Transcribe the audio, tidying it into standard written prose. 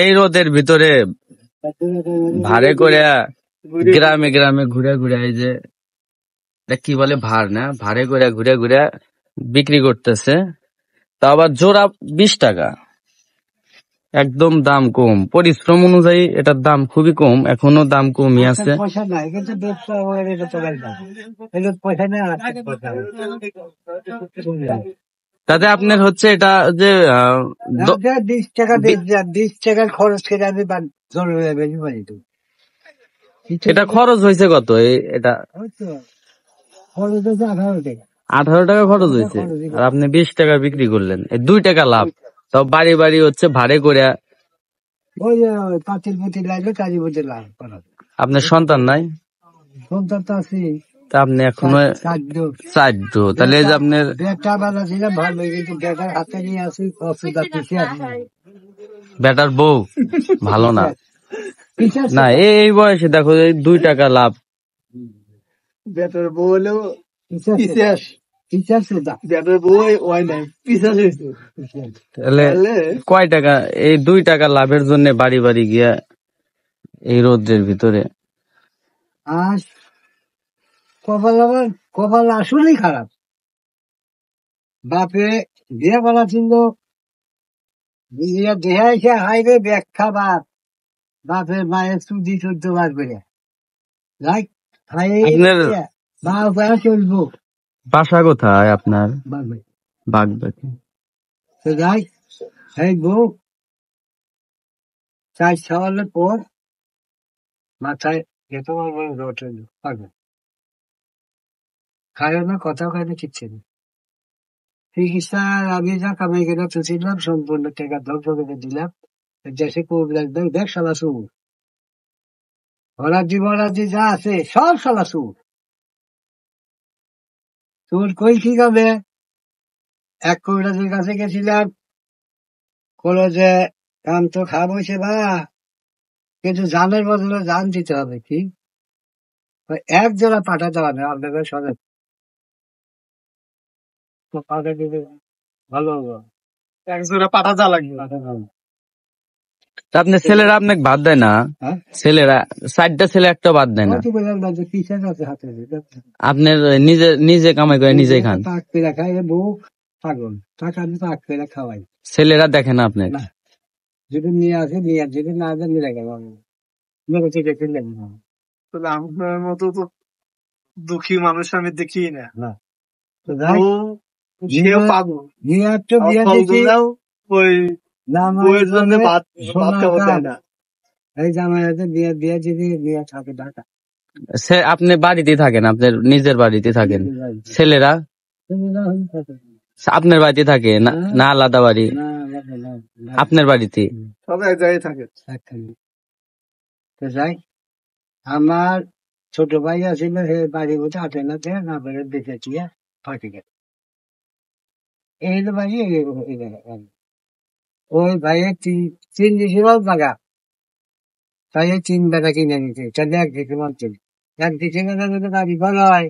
এই রোদের ভিতরে ভাড়ে করে গ্রামে গ্রামে ঘুরে ঘুরে এই যে কি বলে ভাড় না ভাড়ে করে ঘুরে ঘুরে বিক্রি করতেছে, তা আবার জোড়া 20 টাকা। একদম দাম কম, পরিশ্রম অনুযায়ী এটার দাম খুবই কম, এখনো দাম কমই আছে। পয়সা নাই কিন্তু ব্যবসা পয়সা নেই। তাতে আপনার হচ্ছে এটা যে 20 টাকা 20 টাকার খরচ করে আমি বেশি পারি তো। এটা খরচ হয়েছে কত? এটা খরচ হচ্ছে 18 টাকা। 18 টাকা খরচ হয়েছে, আর আপনি 20 টাকা বিক্রি করলেন, 2 টাকা লাভ। তাও বাড়ি বাড়ি হচ্ছে ভাড়ে করে। ওই যে পাঁচিল পুঁতির লাগলে কাজী পুঁতির লাভ করা। আপনার সন্তান নাই? সন্তান তো আছে, তা আপনি এখনো 4 তাহলে এই যে আপনার বেটা বেলা ছিলাম ভালো, কিন্তু বেটার হাতে নিয়ে আসি অসুবিধা পিছিয়ে আসি। বেটার বউ ভালো না না এই বয়সে দেখো 2 টাকা লাভ। বেটার বউ হলেও পিছিয়ে আসে। বেটার বউ ওই নাই, পিছিয়ে আসে। তাহলে কয় টাকা এই 2 টাকা লাভের জন্য বাড়ি বাড়ি গিয়া এই রোদ্রের ভিতরে। আর কপাল আসলেই খারাপ। বাপে বিয়ে বলা ছিল, দেহা এসে হাইরে ব্যাখ্যা বাপ বাপের মায়ের চুদি 14 বার করে আপনার চলবো। বাসা কোথায় আপনার? বাগবাকি। তো যাই এই বউ 4 সওয়ালের পর মাথায় যেত পারবে খায়ও না, কথাও খায় না, কিচ্ছে না। চিকিৎসার আমি যা কামাই করে তুলছিলাম সম্পূর্ণ টাকা ধ্বংস করে দিলাম। দেশে খুব লাগবে, দেখ শালা সুর ভরাজি যা আছে সব শালা সুর। তোর কই কি হবে? এক কবিরাজের কাছে গেছিলাম, বললো যে কাম তো খারাপ হয়েছে বা, কিন্তু জানের বদলে জান দিতে হবে। কি এক জোড়া পাঠাতে হবে আপনাদের সদর, পাঠা দিতে ভালো হবে। এক জোড়া পাঠা যা লাগবে। আপনার ছেলেরা আপনাকে বাদ দেয় না? ছেলেরা 4টা ছেলে একটা বাদ দেয় না? আপনার নিজে কামাই করে নিজেই খান? পাক পেরা খায় বউ পাগল, টাকা আমি পাক পেরা খাওয়াই। ছেলেরা দেখে না আপনার? যদি নিয়ে আসে নিয়ে, যদি না আসে নিয়ে গেল আপনার মতো তো দুঃখী মানুষ আমি দেখি না। আপনি বাড়িতে থাকেন, আপনার নিজের বাড়িতে থাকেন? ছেলেরা আপনার বাড়িতে থাকে না আলাদা বাড়ি? আপনার বাড়িতে সব এক জায়গায় থাকে। যাই আমার ছোট ভাই আছিল, সে বাড়ি বসে আটে না না বেড়ে দেখেছি ফাঁকি গেছে। এই হলো ভাই, ওই ভাইয়ের 3 দিছিল জায়গা, তাই 3 বেটা কিনে নিতে, তাহলে 1 দিকে মানছিল। 1 দিকে যদি গাড়ি ভালো হয়